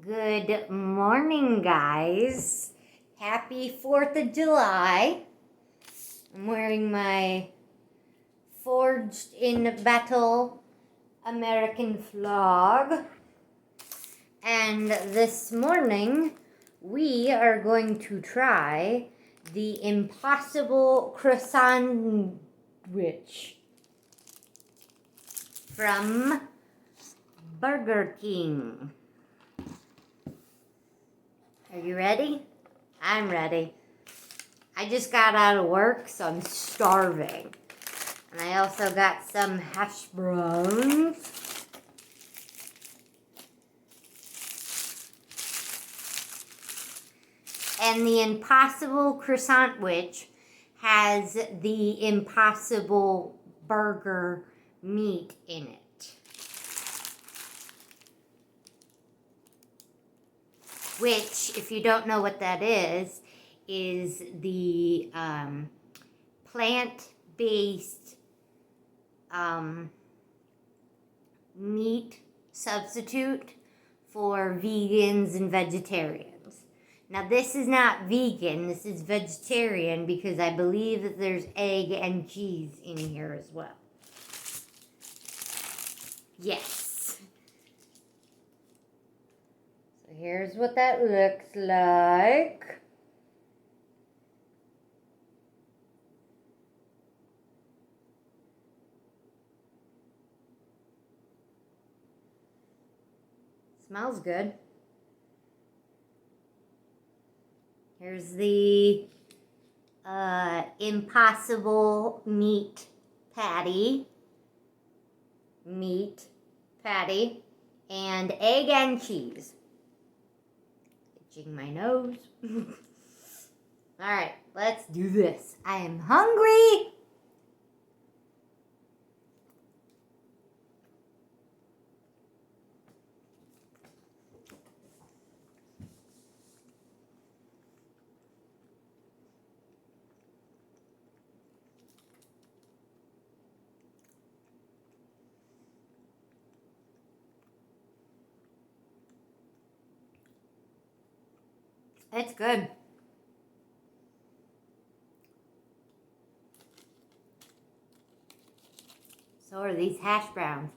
Good morning, guys. Happy 4th of July. I'm wearing my Forged in Battle American flag. And this morning, we are going to try the Impossible Croissan'Wich from Burger King. Are you ready? I'm ready. I just got out of work, so I'm starving. And I also got some hash browns. And the Impossible Croissan'Wich has the Impossible Burger meat in it. Which, if you don't know what that is the plant-based meat substitute for vegans and vegetarians. Now, this is not vegan, this is vegetarian because I believe that there's egg and cheese in here as well. Yes. So here's what that looks like. Smells good. Here's the Impossible meat patty, and egg and cheese. Itching my nose. All right, let's do this. I am hungry. It's good. So are these hash browns.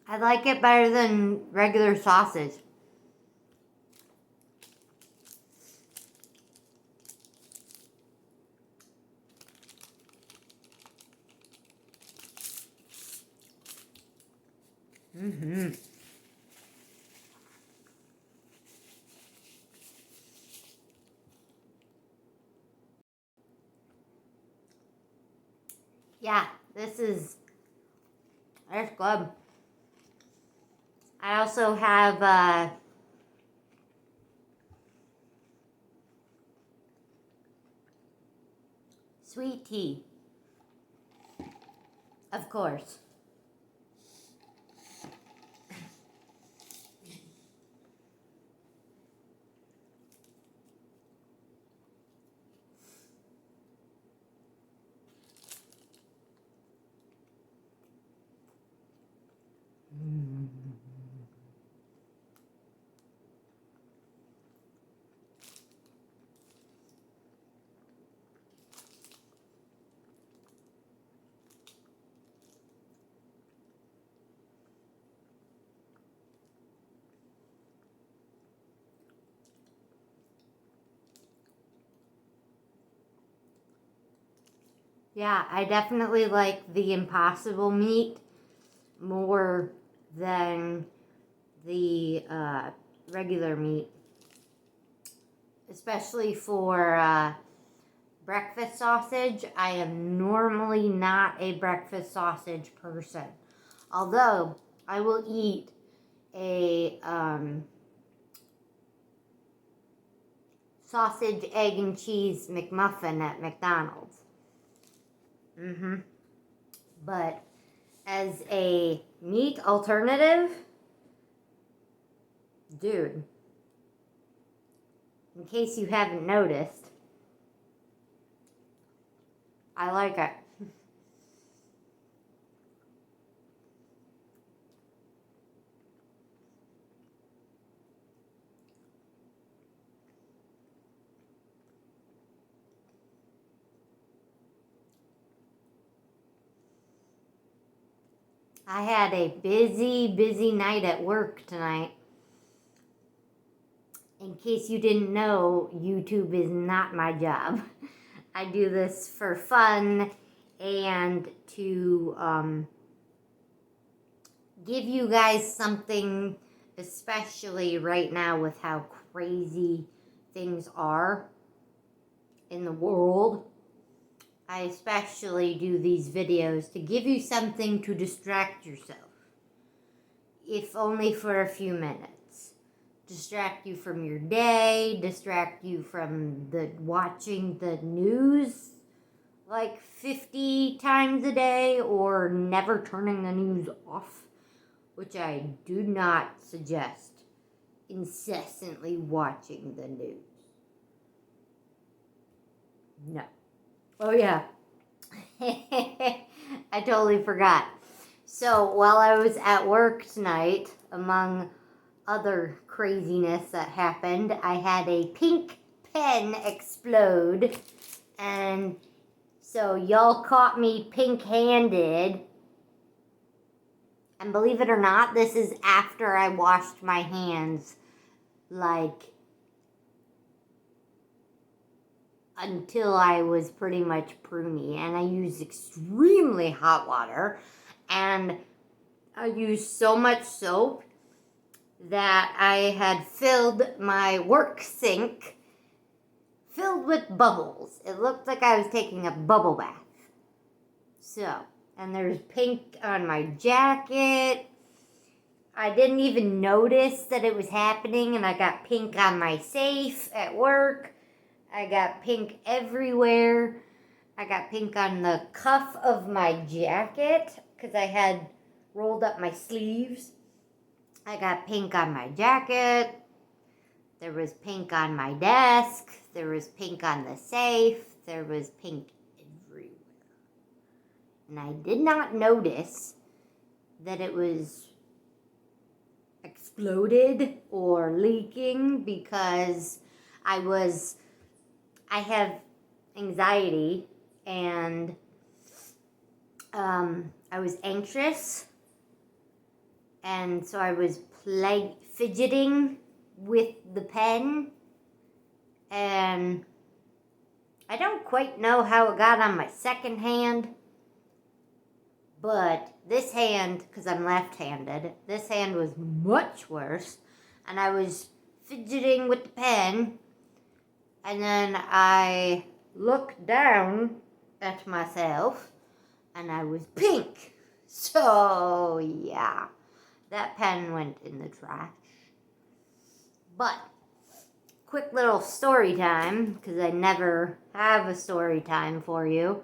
I like it better than regular sausage. Yeah, that's good. I also have sweet tea, of course. Yeah, I definitely like the Impossible meat more than the regular meat. Especially for breakfast sausage. I am normally not a breakfast sausage person. Although, I will eat a sausage, egg, and cheese McMuffin at McDonald's. But as a meat alternative, dude, in case you haven't noticed, I like it. I had a busy night at work tonight. In case you didn't know, YouTube is not my job. I do this for fun and to give you guys something, especially right now with how crazy things are in the world. I especially do these videos to give you something to distract yourself, if only for a few minutes. Distract you from your day, distract you from watching the news like 50 times a day, or never turning the news off, which I do not suggest incessantly watching the news. No. Oh, yeah. I totally forgot. So, while I was at work tonight, among other craziness that happened, I had a pink pen explode. And so, y'all caught me pink-handed. And believe it or not, this is after I washed my hands, like, until I was pretty much pruny, and I used extremely hot water, and I used so much soap that I had filled my work sink filled with bubbles. It looked like I was taking a bubble bath. So, and there's pink on my jacket. I didn't even notice that it was happening, and I got pink on my safe at work. I got pink everywhere. I got pink on the cuff of my jacket because I had rolled up my sleeves. I got pink on my jacket. There was pink on my desk. There was pink on the safe. There was pink everywhere. And I did not notice that it was exploded or leaking because I have anxiety, and I was anxious, and so I was fidgeting with the pen, and I don't quite know how it got on my second hand, but this hand, because I'm left-handed, this hand was much worse, and I was fidgeting with the pen. And then I looked down at myself, and I was pink. So, yeah, that pen went in the trash. But, quick little story time, because I never have a story time for you.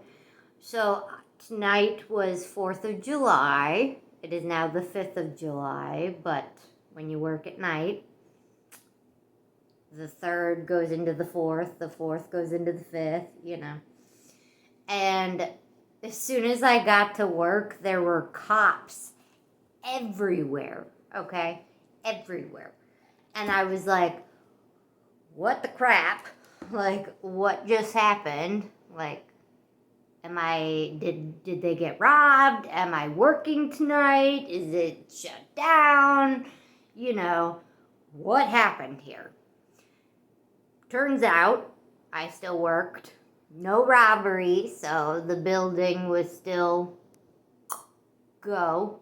So, tonight was 4th of July. It is now the 5th of July, but when you work at night, the 3rd goes into the 4th goes into the 5th, you know. And as soon as I got to work, there were cops everywhere, okay? Everywhere. And I was like, what the crap? Like, what just happened? Like, did they get robbed? Am I working tonight? Is it shut down? You know, what happened here? Turns out, I still worked. No robbery, so the building was still go.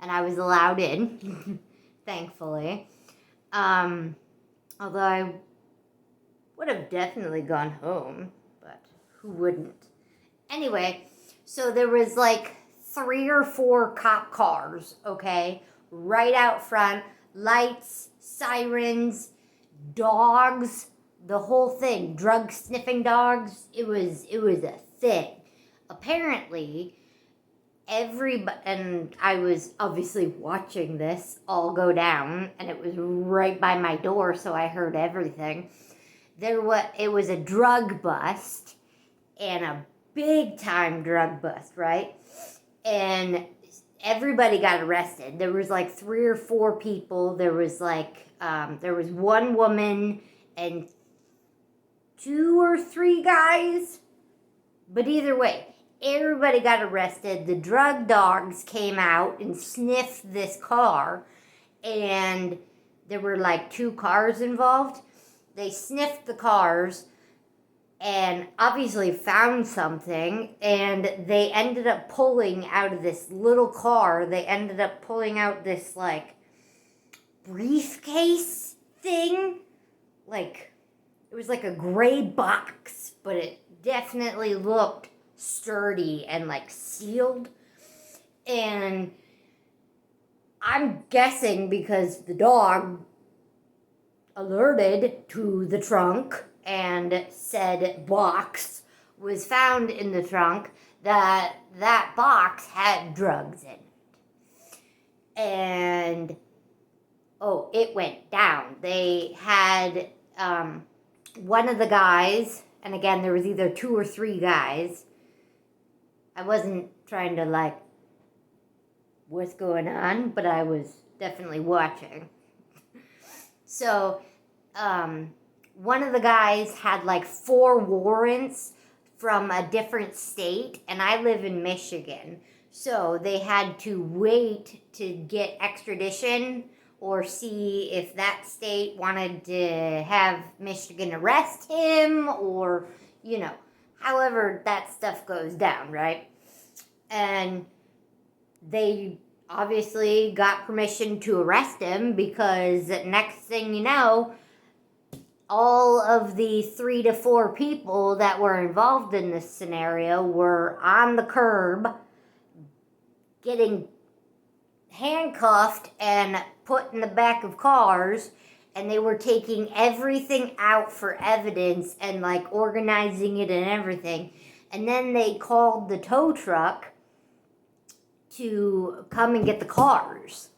And I was allowed in, thankfully. Although I would have definitely gone home, but who wouldn't? Anyway, so there was like 3 or 4 cop cars, okay? Right out front. Lights, sirens, dogs the whole thing, drug sniffing dogs, it was a thing. Apparently, and I was obviously watching this all go down, and it was right by my door, so I heard everything. It was a drug bust, and a big time drug bust, right? And everybody got arrested. There was like 3 or 4 people. There was one woman and 2 or 3 guys. But either way, everybody got arrested. The drug dogs came out and sniffed this car, and there were like 2 cars involved. They sniffed the cars and obviously found something, and they ended up pulling out of this little car, they ended up pulling out this like briefcase thing. Like, it was like a gray box, but it definitely looked sturdy and like sealed. And I'm guessing because the dog alerted to the trunk and said box was found in the trunk, that box had drugs in it. And it went down. They had one of the guys, and again, there was either 2 or 3 guys. I wasn't trying to like what's going on, but I was definitely watching. So one of the guys had like 4 warrants from a different state, and I live in Michigan. So they had to wait to get extradition or see if that state wanted to have Michigan arrest him, or, however that stuff goes down, right? And they obviously got permission to arrest him, because next thing you know, all of the 3 to 4 people that were involved in this scenario were on the curb, getting handcuffed and put in the back of cars, and they were taking everything out for evidence and like organizing it and everything. And then they called the tow truck to come and get the cars.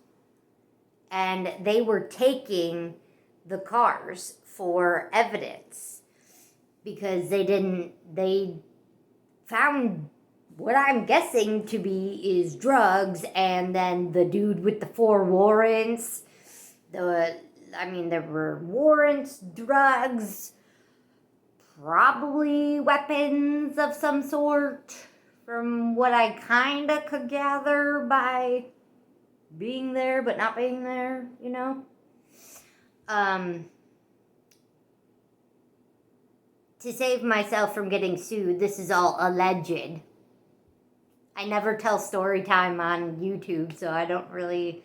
And they were taking the cars for evidence, because they found what I'm guessing to be is drugs, and then the dude with the 4 warrants, there were warrants, drugs, probably weapons of some sort, from what I kinda could gather by being there but not being there, To save myself from getting sued, this is all alleged. I never tell story time on YouTube, so I don't really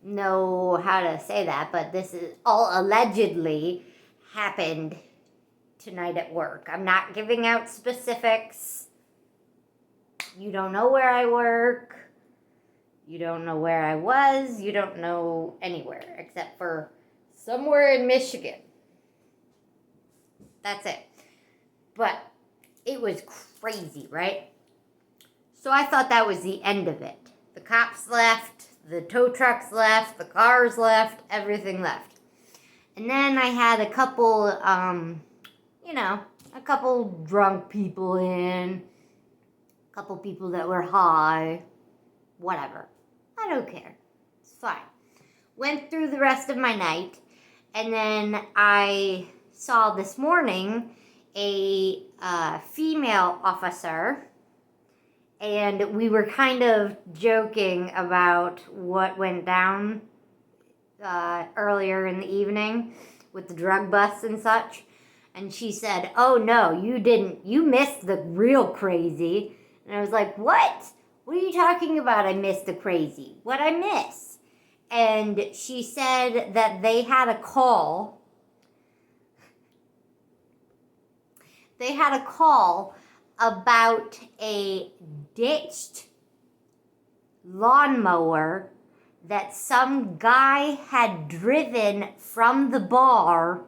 know how to say that, but this is all allegedly happened tonight at work. I'm not giving out specifics. You don't know where I work. You don't know where I was. You don't know anywhere except for somewhere in Michigan. That's it. But it was crazy, right? So I thought that was the end of it. The cops left, the tow trucks left, the cars left, everything left. And then I had a couple, a couple drunk people in, a couple people that were high, whatever. I don't care. It's fine. Went through the rest of my night, and then I saw this morning a female officer, and we were kind of joking about what went down earlier in the evening with the drug busts and such. And she said, "Oh no, you didn't. You missed the real crazy." And I was like, "What? What are you talking about? I missed the crazy. What'd I miss?" And she said that they had a call. They had a call about a ditched lawnmower that some guy had driven from the bar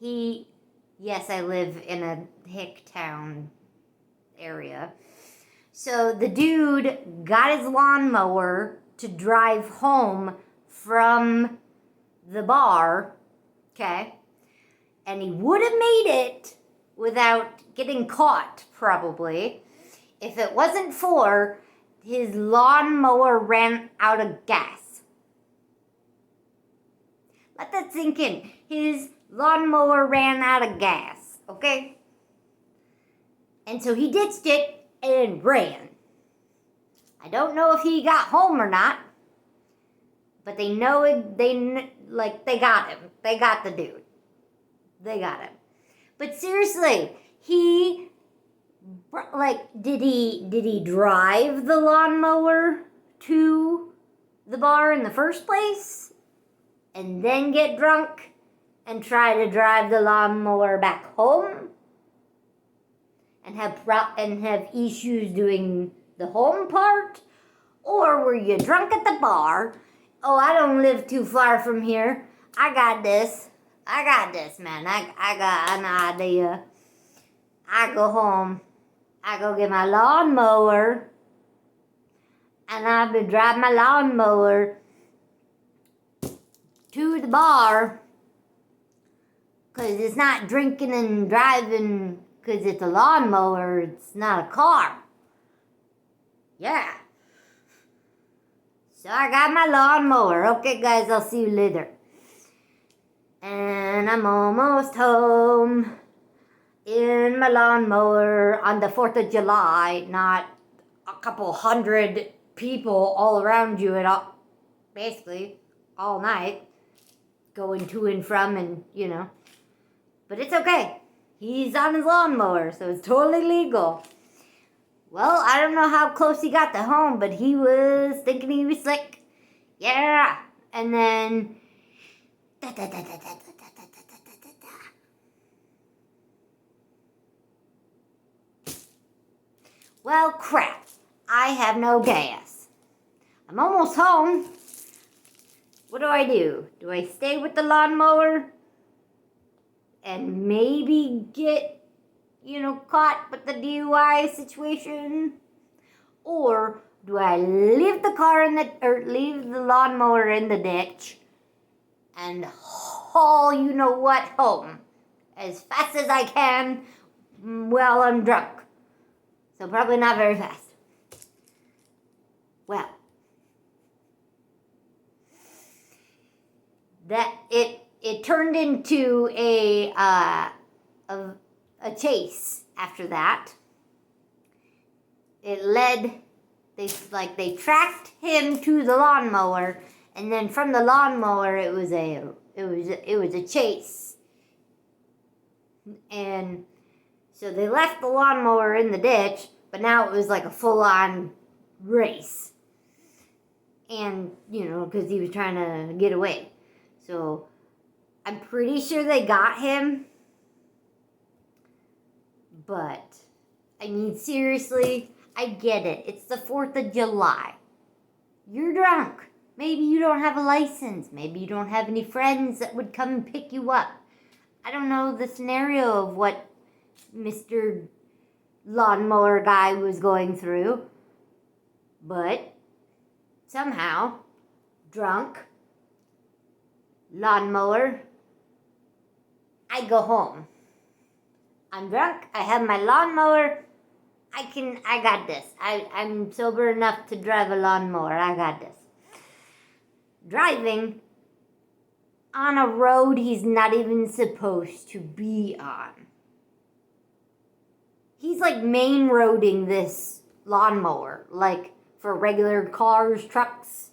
Yes, I live in a hick town area. So the dude got his lawnmower to drive home from the bar, okay? And he would have made it without getting caught, probably, if it wasn't for his lawnmower ran out of gas. Let that sink in. His lawnmower ran out of gas, okay? And so he ditched it and ran. I don't know if he got home or not, but they know it, they got him. They got the dude. They got him. But seriously, did he drive the lawnmower to the bar in the first place? And then get drunk and try to drive the lawnmower back home? And have issues doing the home part? Or were you drunk at the bar? Oh, I don't live too far from here. I got this, man. I got an idea. I go home. I go get my lawnmower. And I've been driving my lawnmower to the bar. Because it's not drinking and driving because it's a lawnmower. It's not a car. Yeah. So I got my lawnmower. Okay, guys, I'll see you later. And I'm almost home in my lawnmower on the 4th of July. Not a couple hundred people all around you at all. Basically, all night. Going to and from and, But it's okay. He's on his lawnmower, so it's totally legal. Well, I don't know how close he got to home, but he was thinking he was slick. Yeah. And then... Well, crap. I have no gas. I'm almost home. What do? Do I stay with the lawnmower? And maybe get, caught with the DUI situation? Or do I leave the lawnmower in the ditch and haul home as fast as I can while I'm drunk? So probably not very fast. Well, it turned into a chase after that. They tracked him to the lawnmower, and then from the lawnmower it was a chase. And so they left the lawnmower in the ditch, but now it was like a full-on race. And, because he was trying to get away. So I'm pretty sure they got him. But, seriously, I get it. It's the 4th of July. You're drunk. Maybe you don't have a license. Maybe you don't have any friends that would come and pick you up. I don't know the scenario of what Mr. Lawnmower guy was going through. But, somehow, drunk, lawnmower, I go home. I'm drunk, I have my lawnmower, I got this. I'm sober enough to drive a lawnmower, I got this. Driving on a road he's not even supposed to be on. He's main roading this lawnmower, for regular cars, trucks,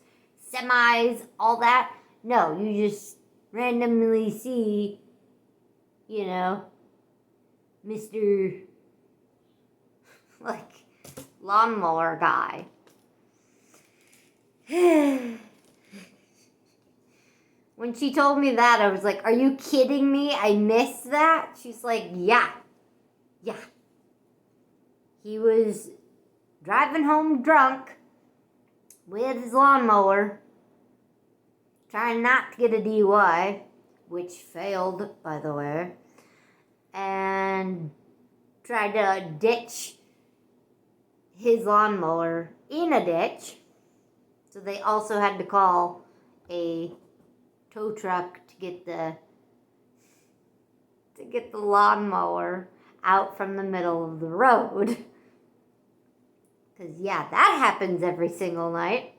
semis, all that. No, you just randomly see, Mr. Lawnmower guy. When she told me that, I was like, are you kidding me? I missed that? She's like, yeah. He was driving home drunk with his lawnmower, trying not to get a DUI, which failed, by the way. and tried to ditch his lawnmower in a ditch. So they also had to call a tow truck to get the lawnmower out from the middle of the road. Because, yeah, that happens every single night.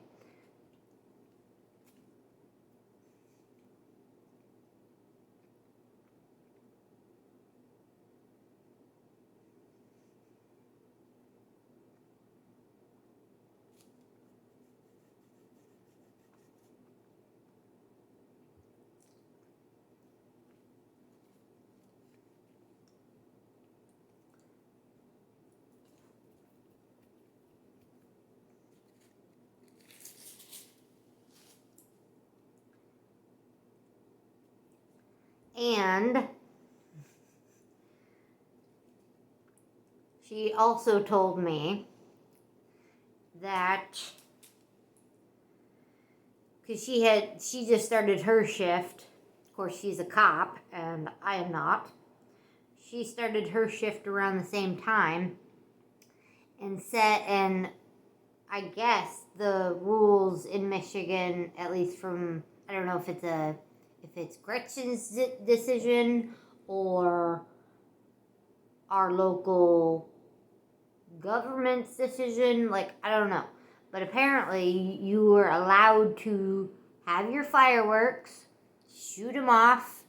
And she also told me that because she just started her shift. Of course, she's a cop and I am not. She started her shift around the same time, and I guess the rules in Michigan, at least from, I don't know if it's Gretchen's decision or our local government's decision, like, I don't know. But apparently you were allowed to have your fireworks, shoot them off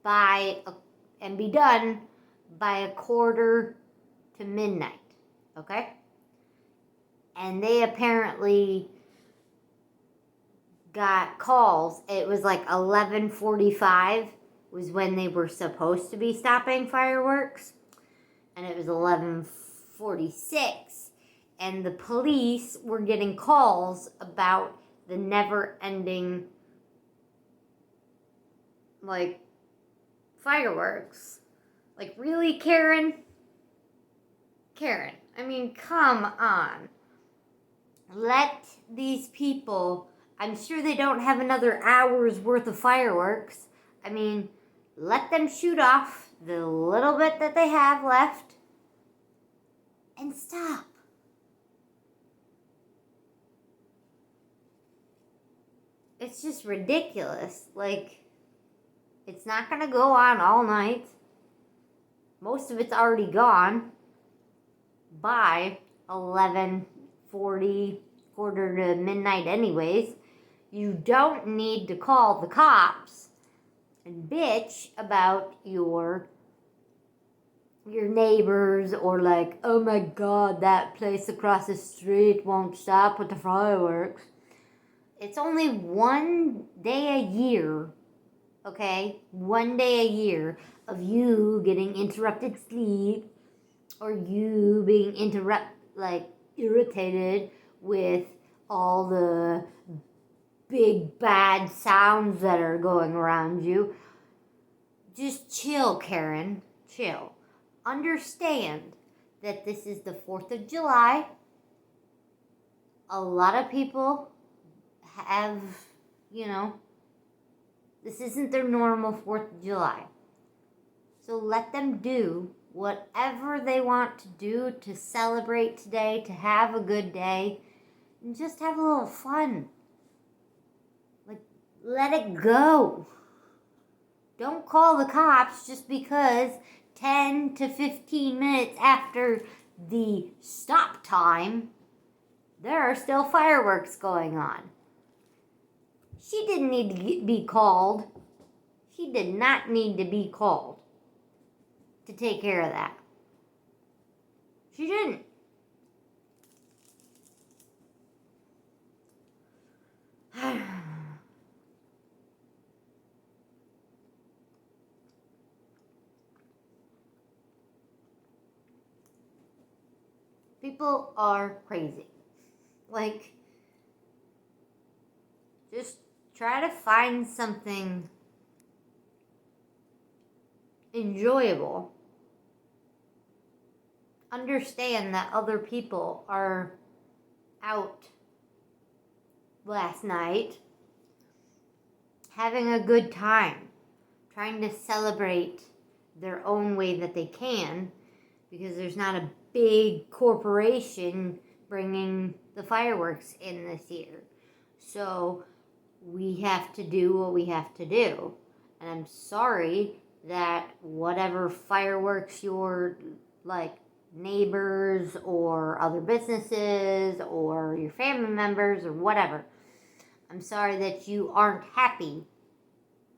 and be done by 1:45 p.m, okay? And they apparently got calls. It was like 11:45 was when they were supposed to be stopping fireworks. And it was 11:46. And the police were getting calls about the never-ending, like, fireworks. Like, really, Karen? Karen, I mean, come on. Let these people, I'm sure they don't have another hour's worth of fireworks. I mean, let them shoot off the little bit that they have left and stop. It's just ridiculous. Like, it's not going to go on all night. Most of it's already gone by 11:40, 1:45 anyways. You don't need to call the cops and bitch about your neighbors, or like, oh my god, that place across the street won't stop with the fireworks. It's only one day a year, okay? One day a year of you getting interrupted sleep, or you being irritated with all the big bad sounds that are going around you. Just chill, Karen. Chill. Understand that this is the 4th of July. A lot of people have, this isn't their normal 4th of July. So let them do whatever they want to do to celebrate today, to have a good day, and just have a little fun. Like, let it go. Don't call the cops just because 10 to 15 minutes after the stop time, there are still fireworks going on. She didn't need to be called. She did not need to be called to take care of that. She didn't. People are crazy. Like, just try to find something enjoyable. Understand that other people are out last night having a good time, trying to celebrate their own way that they can, because there's not a big corporation bringing the fireworks in this year. So we have to do what we have to do. And I'm sorry that whatever fireworks your like neighbors or other businesses or your family members or whatever, I'm sorry that you aren't happy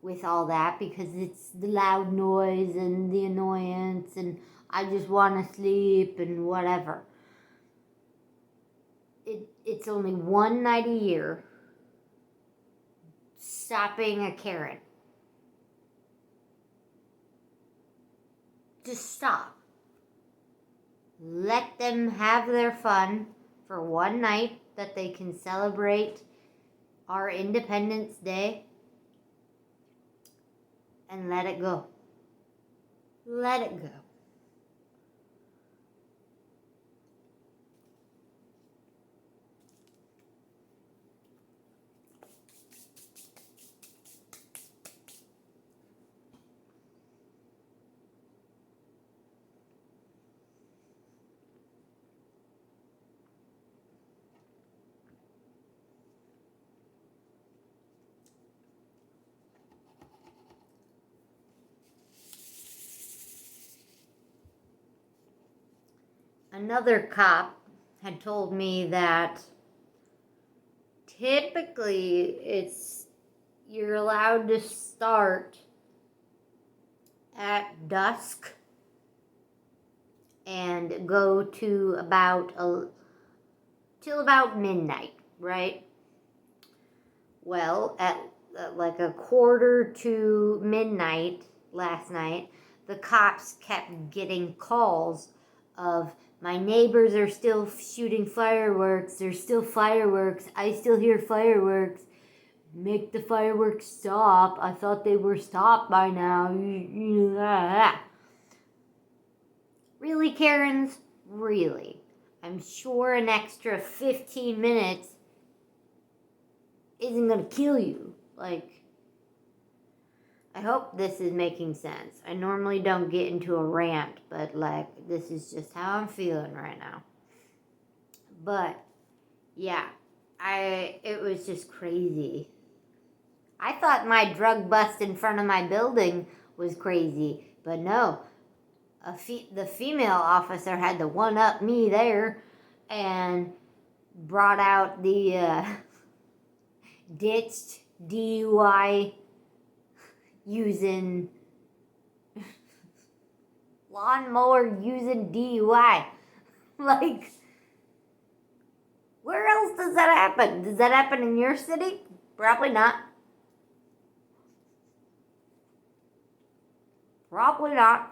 with all that, because it's the loud noise and the annoyance and I just want to sleep and whatever. It's only one night a year. Stop being a Karen. Just stop. Let them have their fun for one night that they can celebrate our Independence Day, and let it go. Let it go. Another cop had told me that typically you're allowed to start at dusk and go to till about midnight, right? Well, at like a quarter to midnight last night, the cops kept getting calls of, my neighbors are still shooting fireworks. There's still fireworks. I still hear fireworks. Make the fireworks stop. I thought they were stopped by now. Really, Karens? Really? I'm sure an extra 15 minutes isn't going to kill you. Like, I hope this is making sense. I normally don't get into a rant, but like, this is just how I'm feeling right now. But yeah, it was just crazy. I thought my drug bust in front of my building was crazy, but no. The female officer had to one-up me there and brought out the ditched DUI using lawnmower using DUI. Like, where else does that happen? Does that happen in your city? Probably not. Probably not.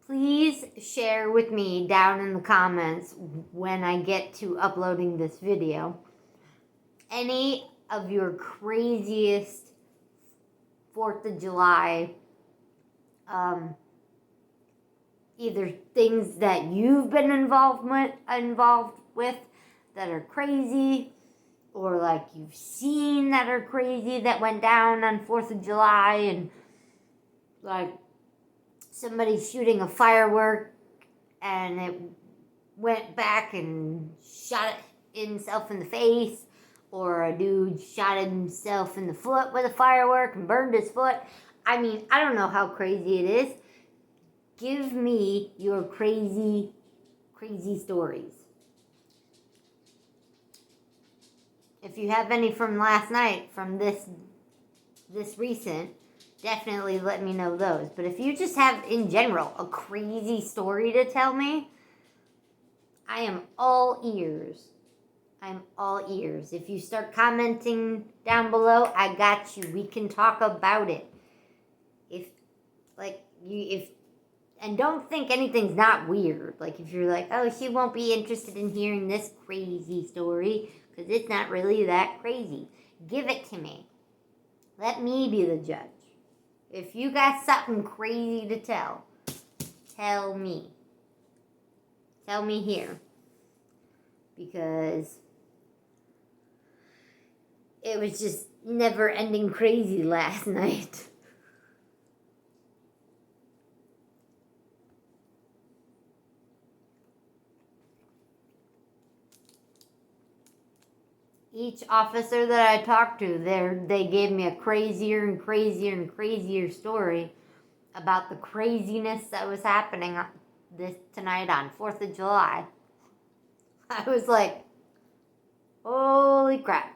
Please share with me down in the comments when I get to uploading this video any of your craziest 4th of July, either things that you've been involved with that are crazy, or like you've seen that are crazy that went down on 4th of July, and like somebody shooting a firework and it went back and shot himself in the face, or a dude shot himself in the foot with a firework and burned his foot. I mean, I don't know how crazy it is. Give me your crazy, crazy stories. If you have any from last night, from this recent, definitely let me know those. But if you just have, in general, a crazy story to tell me, I am all ears. I'm all ears. If you start commenting down below, I got you. We can talk about it. And don't think anything's not weird. Like, if you're like, oh, she won't be interested in hearing this crazy story because it's not really that crazy. Give it to me. Let me be the judge. If you got something crazy to tell me. Tell me here. Because it was just never-ending crazy last night. Each officer that I talked to, they gave me a crazier and crazier and crazier story about the craziness that was happening tonight on 4th of July. I was like, holy crap.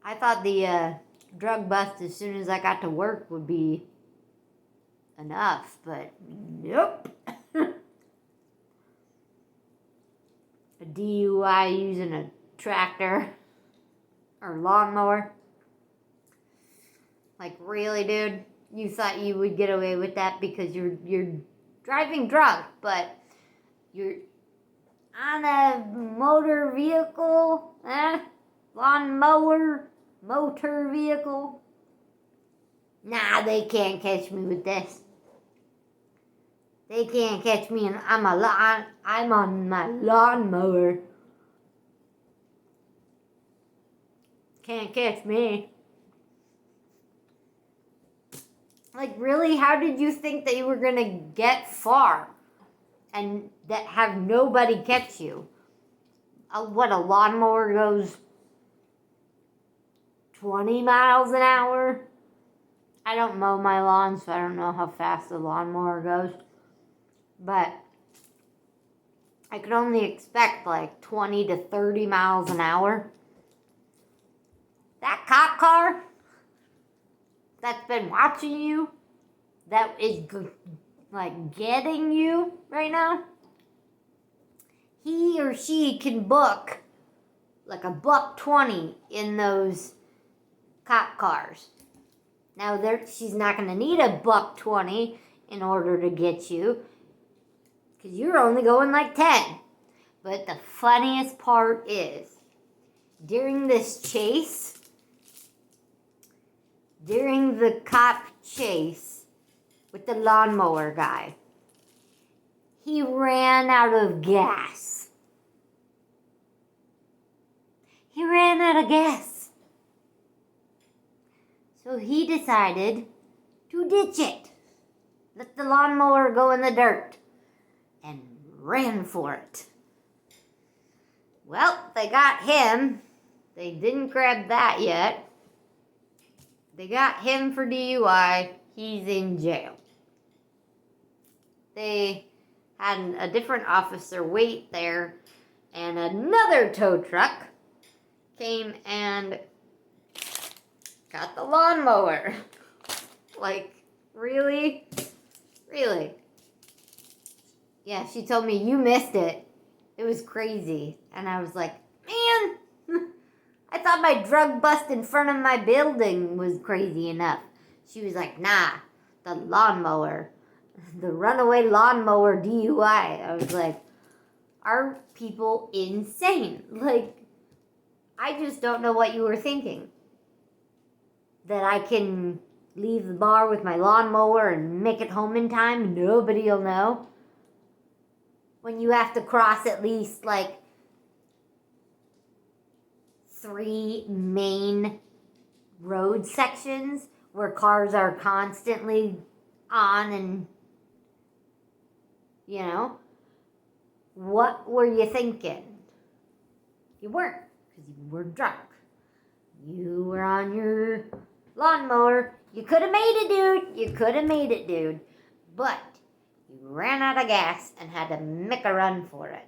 I thought the drug bust as soon as I got to work would be enough, but nope. A DUI using a tractor or lawnmower. Like, really, dude? You thought you would get away with that because you're driving drunk, but you're on a motor vehicle, lawnmower, motor vehicle. Nah, they can't catch me with this. They can't catch me, and I'm on my lawnmower. Can't catch me. Like, really? How did you think that you were gonna get far and that have nobody catch you? What, a lawnmower goes 20 miles an hour? I don't mow my lawn, so I don't know how fast the lawnmower goes. But I could only expect like 20 to 30 miles an hour. That cop car that's been watching you, that is like getting you right now, he or she can book like $120 in those cop cars. Now she's not going to need $120 in order to get you, because you're only going like 10. But the funniest part is, during this chase, during the cop chase with the lawnmower guy, he ran out of gas. He ran out of gas. So he decided to ditch it. Let the lawnmower go in the dirt. And ran for it. Well, they got him. They didn't grab that yet. They got him for DUI. He's in jail. They had a different officer wait there, and another tow truck came and got the lawnmower. Like, really? Really? Yeah, she told me, you missed it. It was crazy. And I was like, man, I thought my drug bust in front of my building was crazy enough. She was like, nah, the lawnmower. The runaway lawnmower DUI. I was like, are people insane? Like, I just don't know what you were thinking. That I can leave the bar with my lawnmower and make it home in time? Nobody'll know. When you have to cross at least like 3 main road sections where cars are constantly on, and you know, what were you thinking? You weren't, because you were drunk. You were on your lawnmower. You could have made it, dude. You could have made it, dude. But you ran out of gas and had to make a run for it.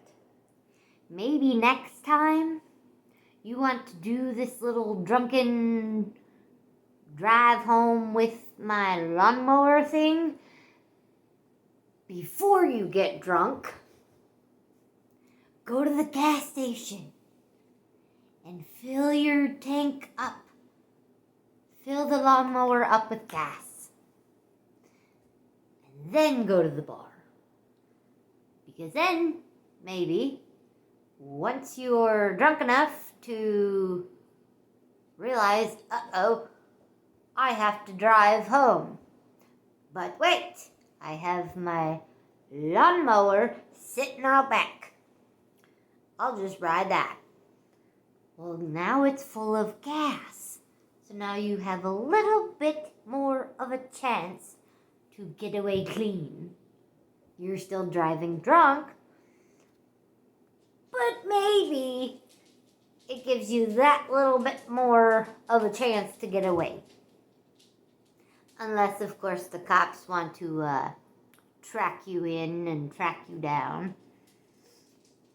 Maybe next time you want to do this little drunken drive home with my lawnmower thing. Before you get drunk, go to the gas station and fill your tank up. Fill the lawnmower up with gas. And then go to the bar. Because then, maybe, once you're drunk enough to realize, uh-oh, I have to drive home. But wait, I have my lawnmower sitting out back. I'll just ride that. Well, now it's full of gas. So now you have a little bit more of a chance to get away clean. You're still driving drunk, but maybe it gives you that little bit more of a chance to get away. Unless, of course, the cops want to track you in and track you down.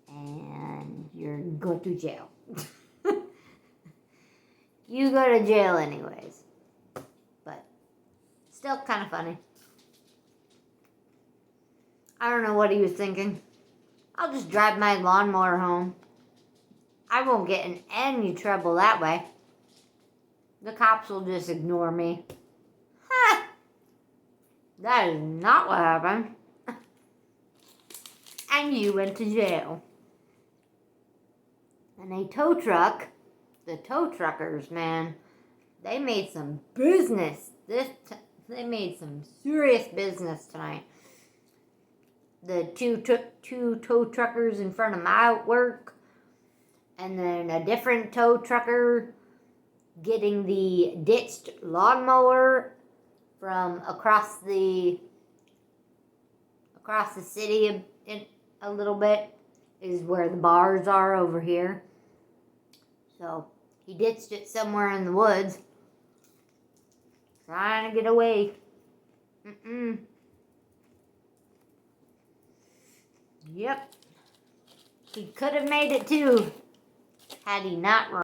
And you're go to jail. You go to jail anyways. But still kind of funny. I don't know what he was thinking. I'll just drive my lawnmower home. I won't get in any trouble that way. The cops will just ignore me. Ha! That is not what happened. And you went to jail. And a tow truck, the tow truckers, man, they made some business. They made some serious business tonight. The two tow truckers in front of my work, and then a different tow trucker getting the ditched lawnmower from across the city in a little bit is where the bars are over here. So he ditched it somewhere in the woods, trying to get away. Yep. He could have made it too, had he not run.